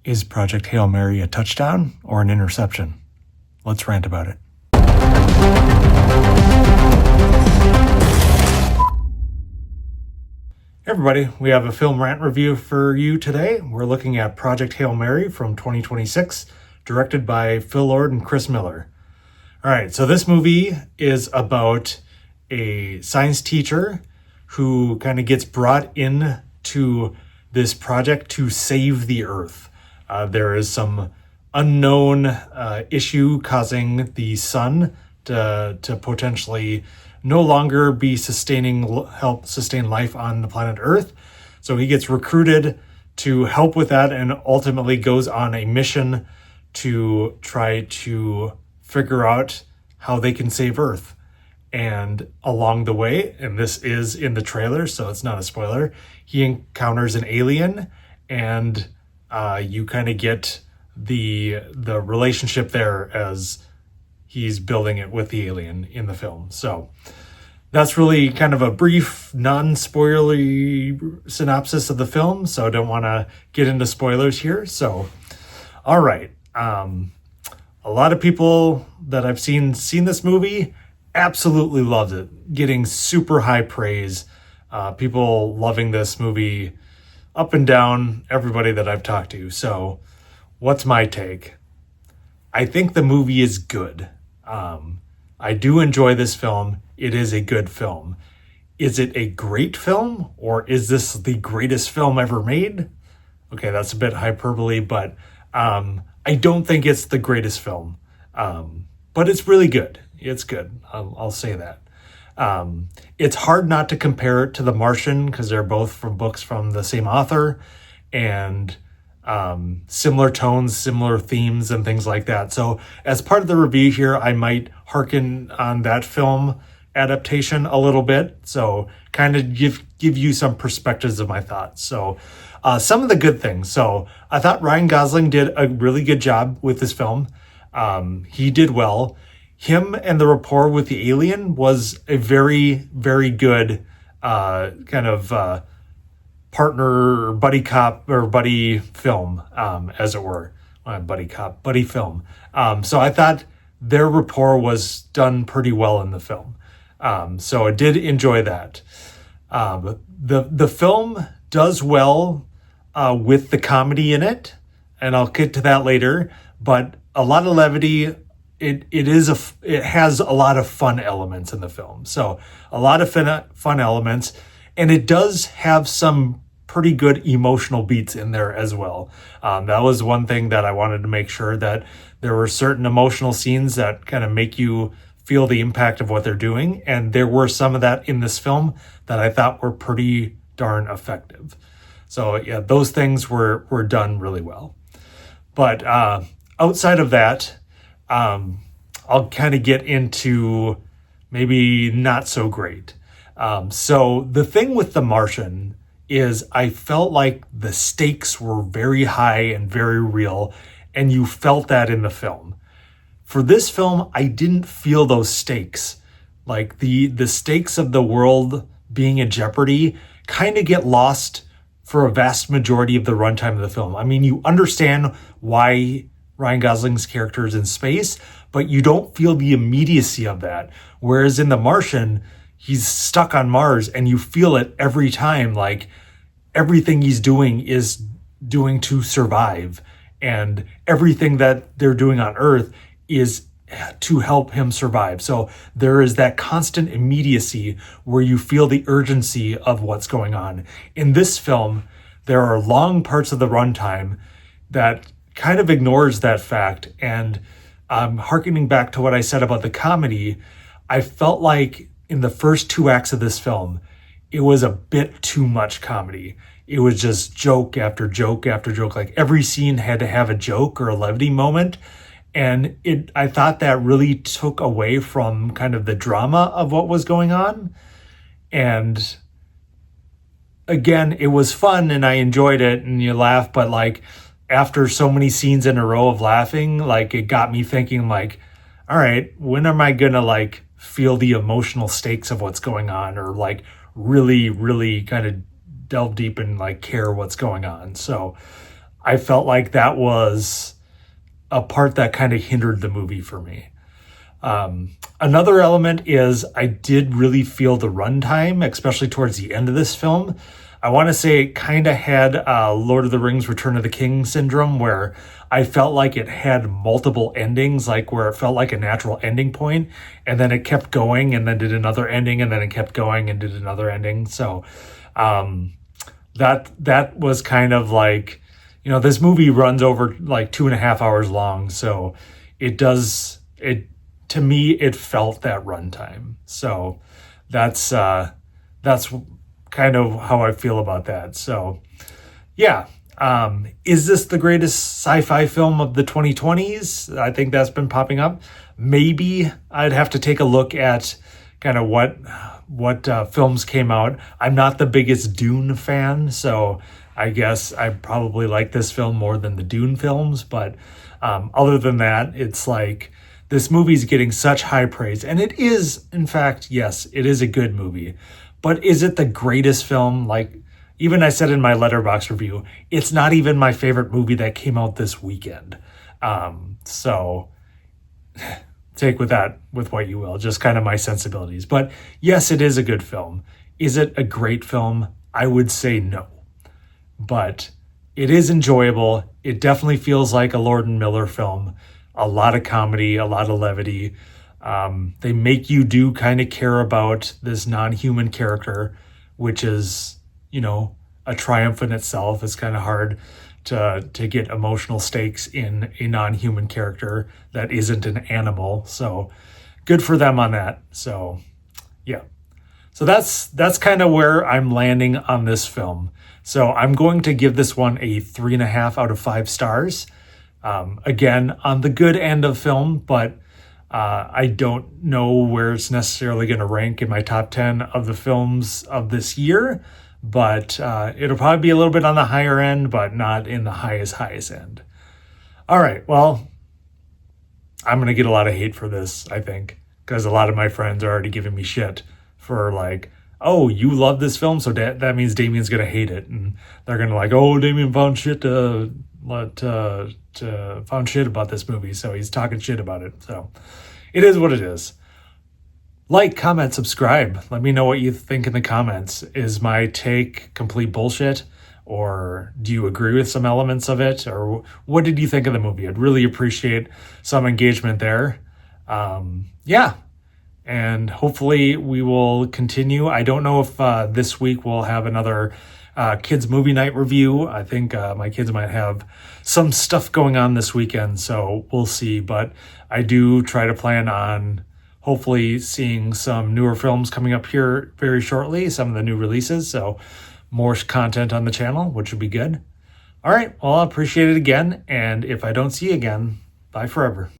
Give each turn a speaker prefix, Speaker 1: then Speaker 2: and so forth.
Speaker 1: Is Project Hail Mary a touchdown or an interception? Let's rant about it. Hey everybody, we have a film rant review for you today. We're looking at Project Hail Mary from 2026, directed by Phil Lord and Chris Miller. All right, so this movie is about a science teacher who kind of gets brought in to this project to save the Earth. There is some unknown issue causing the sun to potentially no longer be help sustain life on the planet Earth. So he gets recruited to help with that and ultimately goes on a mission to try to figure out how they can save Earth. And along the way, and this is in the trailer, so it's not a spoiler, he encounters an alien, and you kind of get the relationship there as he's building it with the alien in the film. So that's really kind of a brief, non-spoilery synopsis of the film, so I don't want to get into spoilers here. So, all right. A lot of people that I've seen this movie absolutely loved it, getting super high praise. People loving this movie up and down, everybody that I've talked to. So what's my take? I think the movie is good. I do enjoy this film. It is a good film. Is it a great film, or is this the greatest film ever made? Okay, that's a bit hyperbole, but I don't think it's the greatest film. But it's really good. It's good. I'll say that. It's hard not to compare it to The Martian because they're both from books from the same author, and similar tones, similar themes, and things like that. So as part of the review here, I might hearken on that film adaptation a little bit. So kind of give you some perspectives of my thoughts. So some of the good things. So I thought Ryan Gosling did a really good job with this film. He did well. Him and the rapport with the alien was a very, very good kind of partner, buddy cop, or buddy film, as it were. Buddy cop, buddy film. So I thought their rapport was done pretty well in the film. So I did enjoy that. The film does well with the comedy in it, and I'll get to that later, but a lot of levity. It has a lot of fun elements in the film. So a lot of fun elements, and it does have some pretty good emotional beats in there as well. That was one thing that I wanted to make sure, that there were certain emotional scenes that kind of make you feel the impact of what they're doing. And there were some of that in this film that I thought were pretty darn effective. So yeah, those things were done really well. But outside of that, I'll kind of get into maybe not so great. So the thing with The Martian is I felt like the stakes were very high and very real, and you felt that in the film. For this film, I didn't feel those stakes. Like the stakes of the world being in jeopardy kind of get lost for a vast majority of the runtime of the film. I mean, you understand why Ryan Gosling's character is in space, but you don't feel the immediacy of that. Whereas in The Martian, he's stuck on Mars and you feel it every time. Like everything he's doing is doing to survive, and everything that they're doing on Earth is to help him survive. So there is that constant immediacy where you feel the urgency of what's going on. In this film, there are long parts of the runtime that kind of ignores that fact. And hearkening back to what I said about the comedy, I felt like in the first two acts of this film, it was a bit too much comedy. It was just joke after joke after joke. Like every scene had to have a joke or a levity moment. And I thought that really took away from kind of the drama of what was going on. And again, it was fun and I enjoyed it and you laugh, but like after so many scenes in a row of laughing, like it got me thinking like, all right, when am I gonna like feel the emotional stakes of what's going on, or like really, really kind of delve deep and like care what's going on? So I felt like that was a part that kind of hindered the movie for me. Another element is I did really feel the runtime, especially towards the end of this film. I want to say it kind of had Lord of the Rings Return of the King syndrome, where I felt like it had multiple endings, like where it felt like a natural ending point, and then it kept going and then did another ending, and then it kept going and did another ending. So that was kind of like, this movie runs over like 2.5 hours long. So to me, it felt that runtime. So that's kind of how I feel about that. So yeah. Is this the greatest sci-fi film of the 2020s? I think that's been popping up. Maybe I'd have to take a look at kind of what films came out. I'm not the biggest Dune fan, so I guess I probably like this film more than the Dune films. But other than that, it's like this movie's getting such high praise. And it is, in fact, yes, it is a good movie. But is it the greatest film? Like, even I said in my Letterboxd review, it's not even my favorite movie that came out this weekend. So take with what you will, just kind of my sensibilities. But yes, it is a good film. Is it a great film? I would say no. But it is enjoyable. It definitely feels like a Lord and Miller film. A lot of comedy, a lot of levity. They make you do kind of care about this non-human character, which is, a triumph in itself. It's kind of hard to get emotional stakes in a non-human character that isn't an animal. So good for them on that. So yeah. So that's kind of where I'm landing on this film. So I'm going to give this one a 3.5 out of 5 stars. Again, on the good end of film, but I don't know where it's necessarily going to rank in my top 10 of the films of this year, but it'll probably be a little bit on the higher end, but not in the highest end. All right, well, I'm going to get a lot of hate for this, I think, because a lot of my friends are already giving me shit for like, oh, you love this film, so that means Damien's going to hate it. And they're going to like, oh, Damien found shit found shit about this movie, so he's talking shit about it. So it is what it is. Like, comment, subscribe. Let me know what you think in the comments. Is my take complete bullshit? Or do you agree with some elements of it? Or what did you think of the movie? I'd really appreciate some engagement there. Yeah. And hopefully we will continue. I don't know if this week we'll have another kids movie night review. I think my kids might have some stuff going on this weekend, so we'll see. But I do try to plan on hopefully seeing some newer films coming up here very shortly, some of the new releases. So more content on the channel, which would be good. All right, well, I appreciate it again. And if I don't see you again, bye forever.